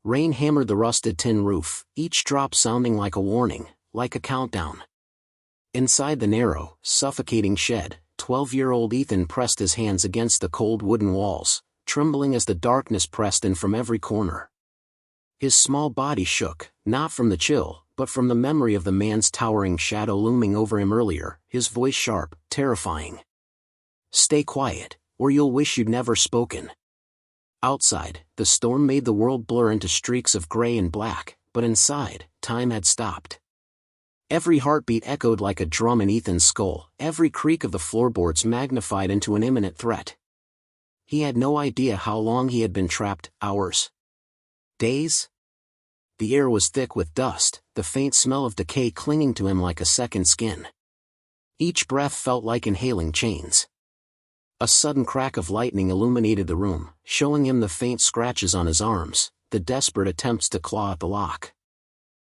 Rain hammered the rusted tin roof, each drop sounding like a warning, like a countdown. Inside the narrow, suffocating shed, 12-year-old Ethan pressed his hands against the cold wooden walls, trembling as the darkness pressed in from every corner. His small body shook, not from the chill, but from the memory of the man's towering shadow looming over him earlier, his voice sharp, terrifying. "Stay quiet, or you'll wish you'd never spoken." Outside, the storm made the world blur into streaks of gray and black, but inside, time had stopped. Every heartbeat echoed like a drum in Ethan's skull, every creak of the floorboards magnified into an imminent threat. He had no idea how long he had been trapped, hours. Days? The air was thick with dust, the faint smell of decay clinging to him like a second skin. Each breath felt like inhaling chains. A sudden crack of lightning illuminated the room, showing him the faint scratches on his arms, the desperate attempts to claw at the lock.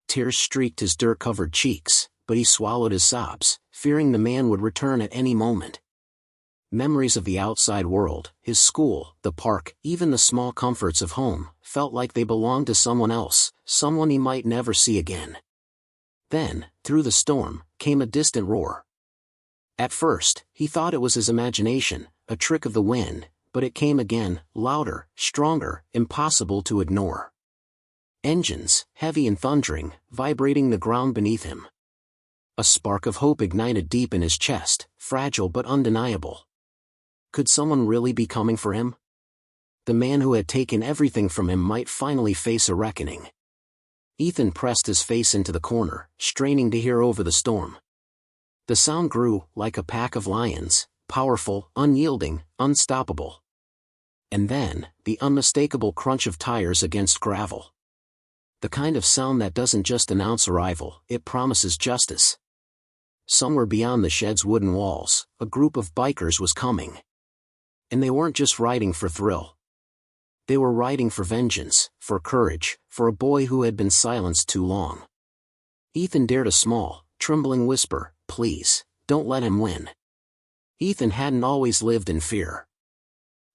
Tears streaked his dirt-covered cheeks, but he swallowed his sobs, fearing the man would return at any moment. Memories of the outside world, his school, the park, even the small comforts of home, felt like they belonged to someone else, someone he might never see again. Then, through the storm, came a distant roar. At first, he thought it was his imagination, a trick of the wind, but it came again, louder, stronger, impossible to ignore. Engines, heavy and thundering, vibrating the ground beneath him. A spark of hope ignited deep in his chest, fragile but undeniable. Could someone really be coming for him? The man who had taken everything from him might finally face a reckoning. Ethan pressed his face into the corner, straining to hear over the storm. The sound grew, like a pack of lions, powerful, unyielding, unstoppable. And then, the unmistakable crunch of tires against gravel. The kind of sound that doesn't just announce arrival, it promises justice. Somewhere beyond the shed's wooden walls, a group of bikers was coming. And they weren't just riding for thrill. They were riding for vengeance, for courage, for a boy who had been silenced too long. Ethan dared a small, trembling whisper, "Please, don't let him win." Ethan hadn't always lived in fear.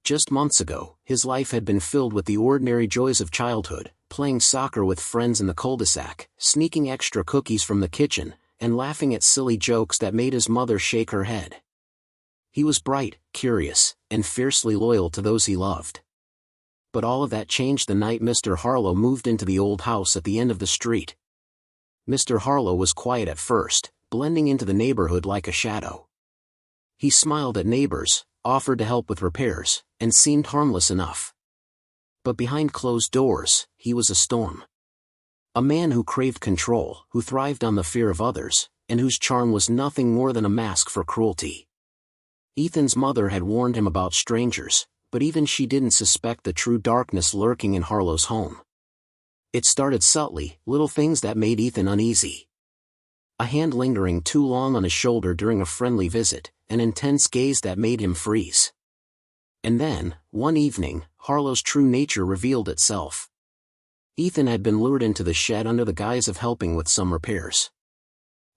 Just months ago, his life had been filled with the ordinary joys of childhood, playing soccer with friends in the cul-de-sac, sneaking extra cookies from the kitchen, and laughing at silly jokes that made his mother shake her head. He was bright, curious, and fiercely loyal to those he loved. But all of that changed the night Mr. Harlow moved into the old house at the end of the street. Mr. Harlow was quiet at first, blending into the neighborhood like a shadow. He smiled at neighbors, offered to help with repairs, and seemed harmless enough. But behind closed doors, he was a storm. A man who craved control, who thrived on the fear of others, and whose charm was nothing more than a mask for cruelty. Ethan's mother had warned him about strangers, but even she didn't suspect the true darkness lurking in Harlow's home. It started subtly, little things that made Ethan uneasy. A hand lingering too long on his shoulder during a friendly visit, an intense gaze that made him freeze. And then, one evening, Harlow's true nature revealed itself. Ethan had been lured into the shed under the guise of helping with some repairs.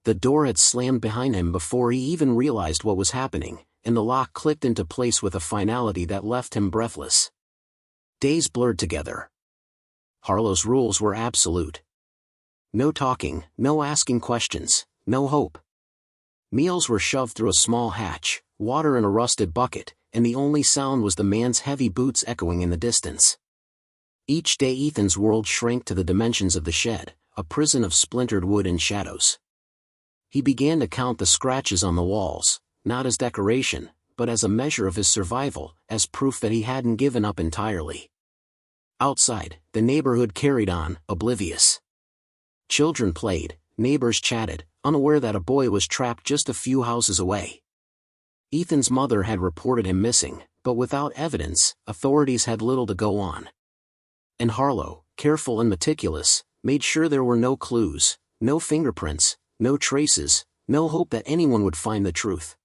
The door had slammed behind him before he even realized what was happening, and the lock clicked into place with a finality that left him breathless. Days blurred together. Harlow's rules were absolute. No talking, no asking questions, no hope. Meals were shoved through a small hatch, water in a rusted bucket, and the only sound was the man's heavy boots echoing in the distance. Each day Ethan's world shrank to the dimensions of the shed, a prison of splintered wood and shadows. He began to count the scratches on the walls, not as decoration, but as a measure of his survival, as proof that he hadn't given up entirely. Outside, the neighborhood carried on, oblivious. Children played, neighbors chatted, unaware that a boy was trapped just a few houses away. Ethan's mother had reported him missing, but without evidence, authorities had little to go on. And Harlow, careful and meticulous, made sure there were no clues, no fingerprints, no traces, no hope that anyone would find the truth.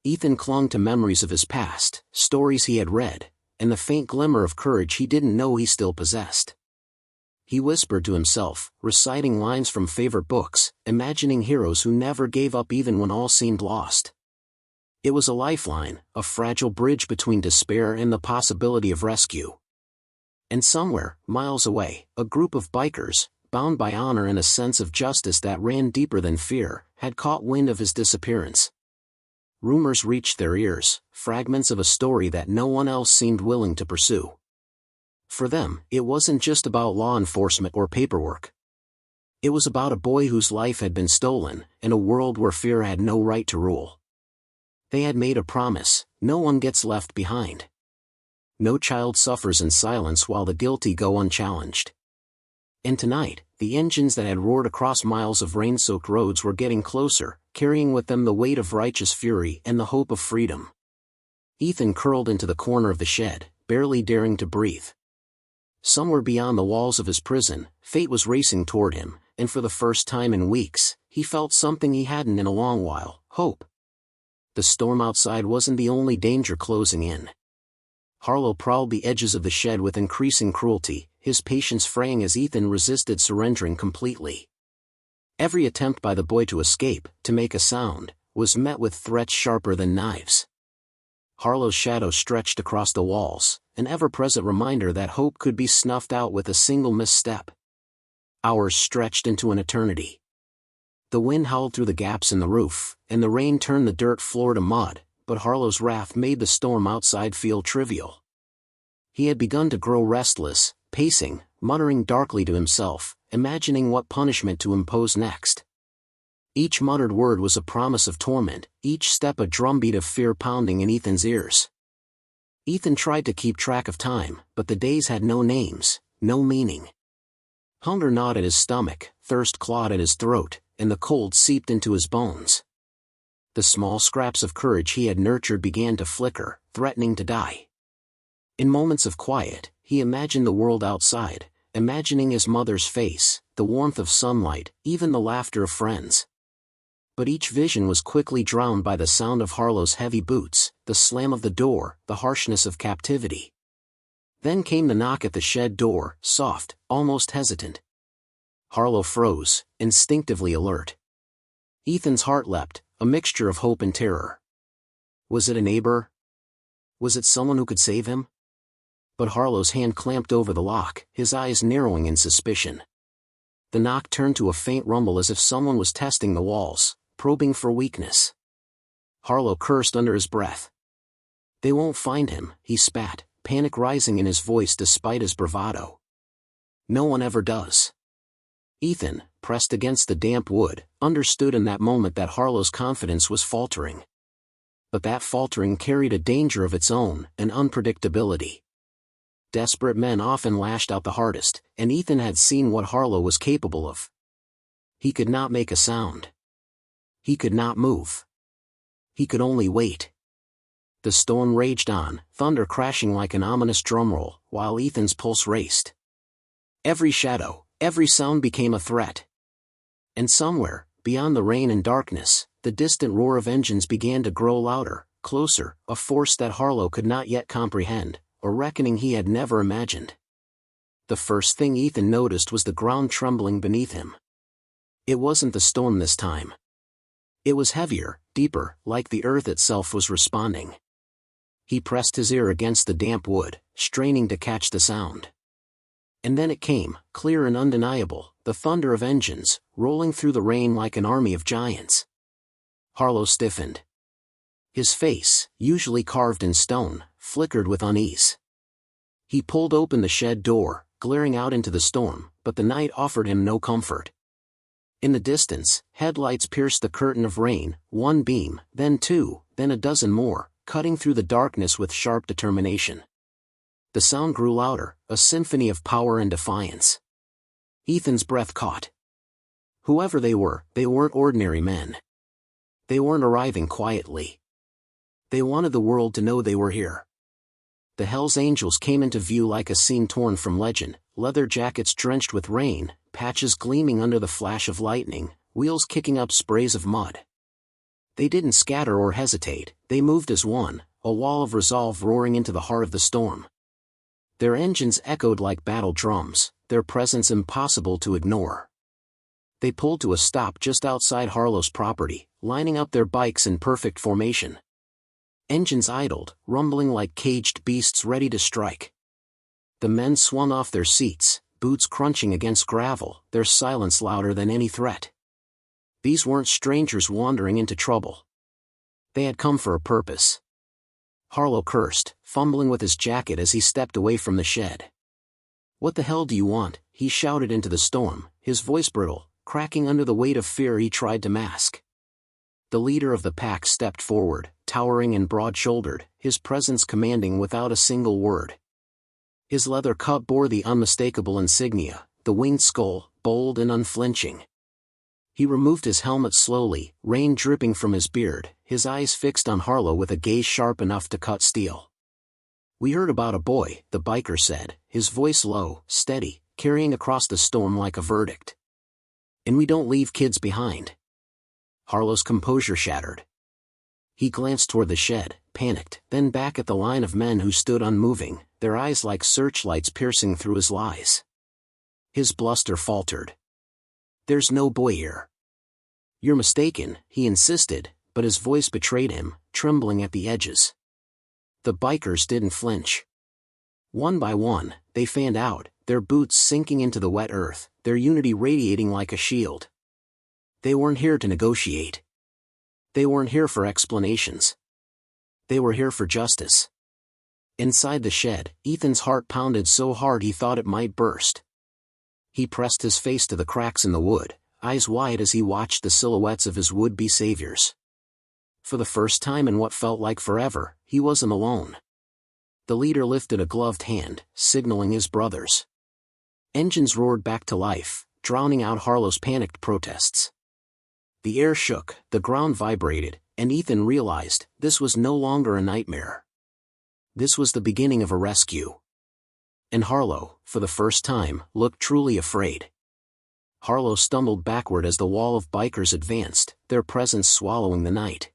Ethan clung to memories of his past, stories he had read, and the faint glimmer of courage he didn't know he still possessed. He whispered to himself, reciting lines from favorite books, imagining heroes who never gave up even when all seemed lost. It was a lifeline, a fragile bridge between despair and the possibility of rescue. And somewhere, miles away, a group of bikers, bound by honor and a sense of justice that ran deeper than fear, had caught wind of his disappearance. Rumors reached their ears, fragments of a story that no one else seemed willing to pursue. For them, it wasn't just about law enforcement or paperwork. It was about a boy whose life had been stolen, in a world where fear had no right to rule. They had made a promise: no one gets left behind. No child suffers in silence while the guilty go unchallenged. And tonight, the engines that had roared across miles of rain-soaked roads were getting closer, carrying with them the weight of righteous fury and the hope of freedom. Ethan curled into the corner of the shed, barely daring to breathe. Somewhere beyond the walls of his prison, fate was racing toward him, and for the first time in weeks, he felt something he hadn't in a long while: hope. The storm outside wasn't the only danger closing in. Harlow prowled the edges of the shed with increasing cruelty, his patience fraying as Ethan resisted surrendering completely. Every attempt by the boy to escape, to make a sound, was met with threats sharper than knives. Harlow's shadow stretched across the walls, an ever-present reminder that hope could be snuffed out with a single misstep. Hours stretched into an eternity. The wind howled through the gaps in the roof, and the rain turned the dirt floor to mud, but Harlow's wrath made the storm outside feel trivial. He had begun to grow restless, pacing, muttering darkly to himself, imagining what punishment to impose next. Each muttered word was a promise of torment, each step a drumbeat of fear pounding in Ethan's ears. Ethan tried to keep track of time, but the days had no names, no meaning. Hunger gnawed at his stomach, thirst clawed at his throat, and the cold seeped into his bones. The small scraps of courage he had nurtured began to flicker, threatening to die. In moments of quiet, he imagined the world outside, imagining his mother's face, the warmth of sunlight, even the laughter of friends. But each vision was quickly drowned by the sound of Harlow's heavy boots, the slam of the door, the harshness of captivity. Then came the knock at the shed door, soft, almost hesitant. Harlow froze, instinctively alert. Ethan's heart leapt, a mixture of hope and terror. Was it a neighbor? Was it someone who could save him? But Harlow's hand clamped over the lock, his eyes narrowing in suspicion. The knock turned to a faint rumble as if someone was testing the walls, probing for weakness. Harlow cursed under his breath. "They won't find him," he spat, panic rising in his voice despite his bravado. "No one ever does." Ethan, pressed against the damp wood, understood in that moment that Harlow's confidence was faltering. But that faltering carried a danger of its own, an unpredictability. Desperate men often lashed out the hardest, and Ethan had seen what Harlow was capable of. He could not make a sound. He could not move. He could only wait. The storm raged on, thunder crashing like an ominous drumroll, while Ethan's pulse raced. Every shadow, every sound became a threat. And somewhere, beyond the rain and darkness, the distant roar of engines began to grow louder, closer, a force that Harlow could not yet comprehend, a reckoning he had never imagined. The first thing Ethan noticed was the ground trembling beneath him. It wasn't the storm this time. It was heavier, deeper, like the earth itself was responding. He pressed his ear against the damp wood, straining to catch the sound. And then it came, clear and undeniable, the thunder of engines, rolling through the rain like an army of giants. Harlow stiffened. His face, usually carved in stone, flickered with unease. He pulled open the shed door, glaring out into the storm, but the night offered him no comfort. In the distance, headlights pierced the curtain of rain, one beam, then two, then a dozen more, cutting through the darkness with sharp determination. The sound grew louder, a symphony of power and defiance. Ethan's breath caught. Whoever they weren't ordinary men. They weren't arriving quietly. They wanted the world to know they were here. The Hells Angels came into view like a scene torn from legend, leather jackets drenched with rain, patches gleaming under the flash of lightning, wheels kicking up sprays of mud. They didn't scatter or hesitate, they moved as one, a wall of resolve roaring into the heart of the storm. Their engines echoed like battle drums, their presence impossible to ignore. They pulled to a stop just outside Harlow's property, lining up their bikes in perfect formation. Engines idled, rumbling like caged beasts ready to strike. The men swung off their seats, boots crunching against gravel, their silence louder than any threat. These weren't strangers wandering into trouble. They had come for a purpose. Harlow cursed, fumbling with his jacket as he stepped away from the shed. "What the hell do you want?" he shouted into the storm, his voice brittle, cracking under the weight of fear he tried to mask. The leader of the pack stepped forward, towering and broad-shouldered, his presence commanding without a single word. His leather cup bore the unmistakable insignia, the winged skull, bold and unflinching. He removed his helmet slowly, rain dripping from his beard, his eyes fixed on Harlow with a gaze sharp enough to cut steel. "We heard about a boy," the biker said, his voice low, steady, carrying across the storm like a verdict. "And we don't leave kids behind." Harlow's composure shattered. He glanced toward the shed, panicked, then back at the line of men who stood unmoving, their eyes like searchlights piercing through his lies. His bluster faltered. "There's no boy here." "You're mistaken," he insisted, but his voice betrayed him, trembling at the edges. The bikers didn't flinch. One by one, they fanned out, their boots sinking into the wet earth, their unity radiating like a shield. They weren't here to negotiate. They weren't here for explanations. They were here for justice. Inside the shed, Ethan's heart pounded so hard he thought it might burst. He pressed his face to the cracks in the wood, eyes wide as he watched the silhouettes of his would-be saviors. For the first time in what felt like forever, he wasn't alone. The leader lifted a gloved hand, signaling his brothers. Engines roared back to life, drowning out Harlow's panicked protests. The air shook, the ground vibrated, and Ethan realized this was no longer a nightmare. This was the beginning of a rescue. And Harlow, for the first time, looked truly afraid. Harlow stumbled backward as the wall of bikers advanced, their presence swallowing the night.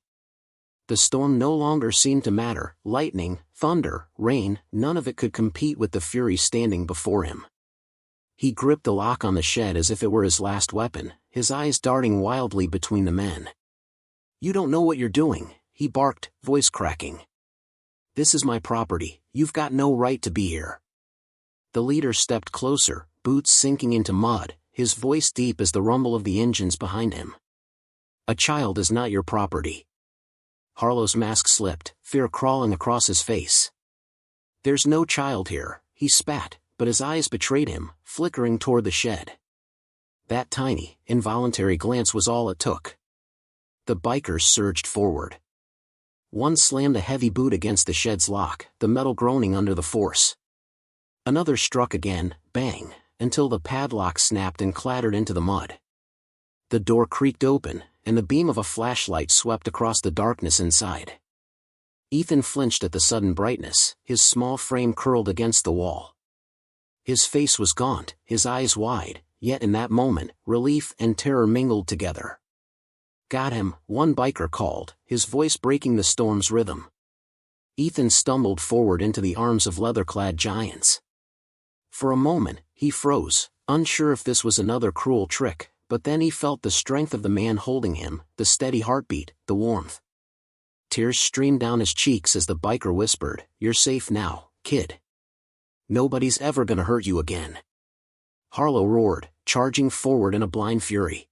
The storm no longer seemed to matter, lightning, thunder, rain, none of it could compete with the fury standing before him. He gripped the lock on the shed as if it were his last weapon, his eyes darting wildly between the men. "You don't know what you're doing," he barked, voice cracking. "This is my property, you've got no right to be here." The leader stepped closer, boots sinking into mud, his voice deep as the rumble of the engines behind him. "A child is not your property." Harlow's mask slipped, fear crawling across his face. "There's no child here," he spat, but his eyes betrayed him, flickering toward the shed. That tiny, involuntary glance was all it took. The bikers surged forward. One slammed a heavy boot against the shed's lock, the metal groaning under the force. Another struck again, bang, until the padlock snapped and clattered into the mud. The door creaked open, and the beam of a flashlight swept across the darkness inside. Ethan flinched at the sudden brightness, his small frame curled against the wall. His face was gaunt, his eyes wide, yet in that moment, relief and terror mingled together. "Got him," one biker called, his voice breaking the storm's rhythm. Ethan stumbled forward into the arms of leather-clad giants. For a moment, he froze, unsure if this was another cruel trick, but then he felt the strength of the man holding him, the steady heartbeat, the warmth. Tears streamed down his cheeks as the biker whispered, "You're safe now, kid. Nobody's ever gonna hurt you again." Harlow roared, charging forward in a blind fury.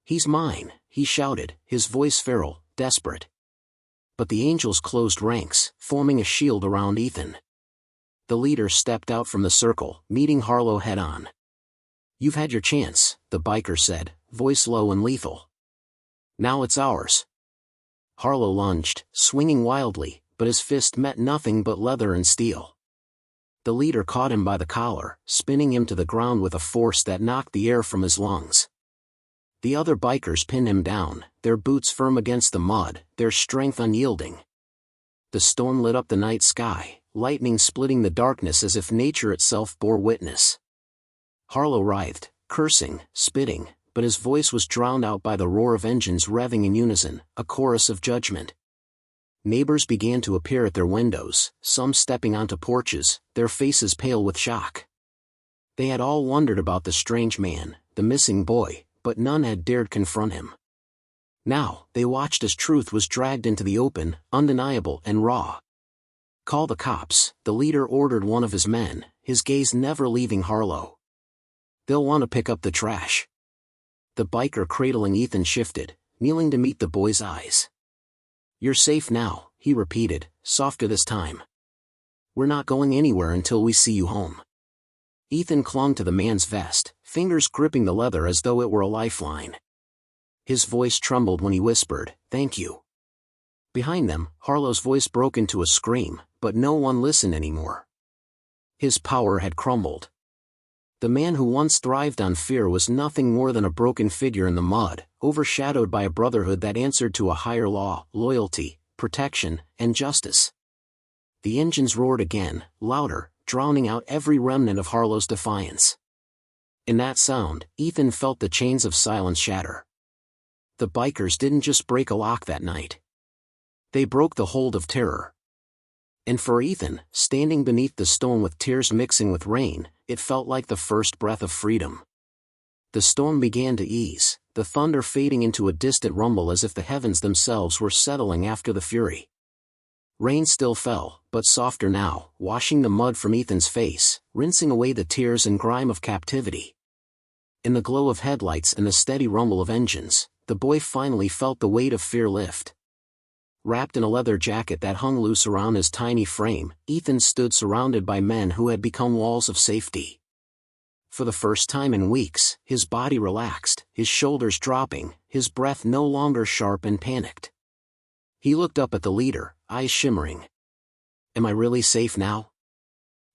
"He's mine," he shouted, his voice feral, desperate. But the angels closed ranks, forming a shield around Ethan. The leader stepped out from the circle, meeting Harlow head-on. "You've had your chance," the biker said, voice low and lethal. "Now it's ours." Harlow lunged, swinging wildly, but his fist met nothing but leather and steel. The leader caught him by the collar, spinning him to the ground with a force that knocked the air from his lungs. The other bikers pinned him down, their boots firm against the mud, their strength unyielding. The storm lit up the night sky, lightning splitting the darkness as if nature itself bore witness. Harlow writhed, cursing, spitting, but his voice was drowned out by the roar of engines revving in unison, a chorus of judgment. Neighbors began to appear at their windows, some stepping onto porches, their faces pale with shock. They had all wondered about the strange man, the missing boy, but none had dared confront him. Now, they watched as truth was dragged into the open, undeniable and raw. "Call the cops," the leader ordered one of his men, his gaze never leaving Harlow. "They'll want to pick up the trash." The biker cradling Ethan shifted, kneeling to meet the boy's eyes. "You're safe now," he repeated, softer this time. "We're not going anywhere until we see you home." Ethan clung to the man's vest, fingers gripping the leather as though it were a lifeline. His voice trembled when he whispered, "Thank you." Behind them, Harlow's voice broke into a scream, but no one listened anymore. His power had crumbled. The man who once thrived on fear was nothing more than a broken figure in the mud, overshadowed by a brotherhood that answered to a higher law, loyalty, protection, and justice. The engines roared again, louder, drowning out every remnant of Harlow's defiance. In that sound, Ethan felt the chains of silence shatter. The bikers didn't just break a lock that night. They broke the hold of terror. And for Ethan, standing beneath the stone with tears mixing with rain, it felt like the first breath of freedom. The storm began to ease, the thunder fading into a distant rumble as if the heavens themselves were settling after the fury. Rain still fell, but softer now, washing the mud from Ethan's face, rinsing away the tears and grime of captivity. In the glow of headlights and the steady rumble of engines, the boy finally felt the weight of fear lift. Wrapped in a leather jacket that hung loose around his tiny frame, Ethan stood surrounded by men who had become walls of safety. For the first time in weeks, his body relaxed, his shoulders dropping, his breath no longer sharp and panicked. He looked up at the leader, eyes shimmering. "Am I really safe now?"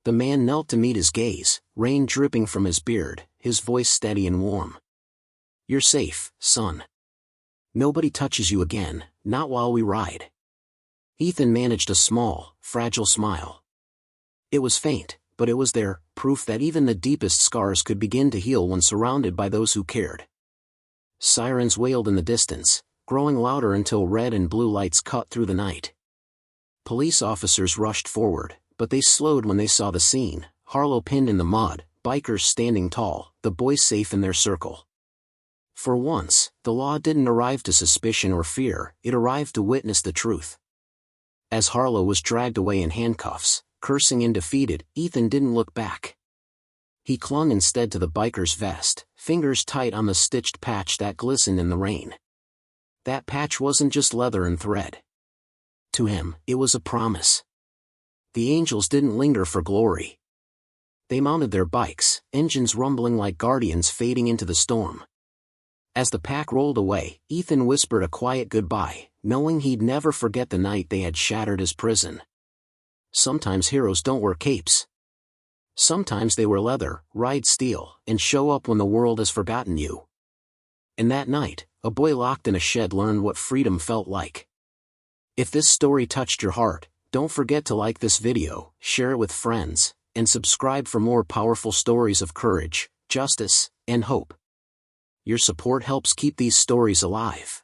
The man knelt to meet his gaze, rain dripping from his beard, his voice steady and warm. "You're safe, son. Nobody touches you again, not while we ride." Ethan managed a small, fragile smile. It was faint, but it was there, proof that even the deepest scars could begin to heal when surrounded by those who cared. Sirens wailed in the distance, growing louder until red and blue lights cut through the night. Police officers rushed forward, but they slowed when they saw the scene, Harlow pinned in the mud, bikers standing tall, the boys safe in their circle. For once, the law didn't arrive to suspicion or fear, it arrived to witness the truth. As Harlow was dragged away in handcuffs, cursing and defeated, Ethan didn't look back. He clung instead to the biker's vest, fingers tight on the stitched patch that glistened in the rain. That patch wasn't just leather and thread. To him, it was a promise. The angels didn't linger for glory. They mounted their bikes, engines rumbling like guardians fading into the storm. As the pack rolled away, Ethan whispered a quiet goodbye, knowing he'd never forget the night they had shattered his prison. Sometimes heroes don't wear capes. Sometimes they wear leather, ride steel, and show up when the world has forgotten you. And that night, a boy locked in a shed learned what freedom felt like. If this story touched your heart, don't forget to like this video, share it with friends, and subscribe for more powerful stories of courage, justice, and hope. Your support helps keep these stories alive.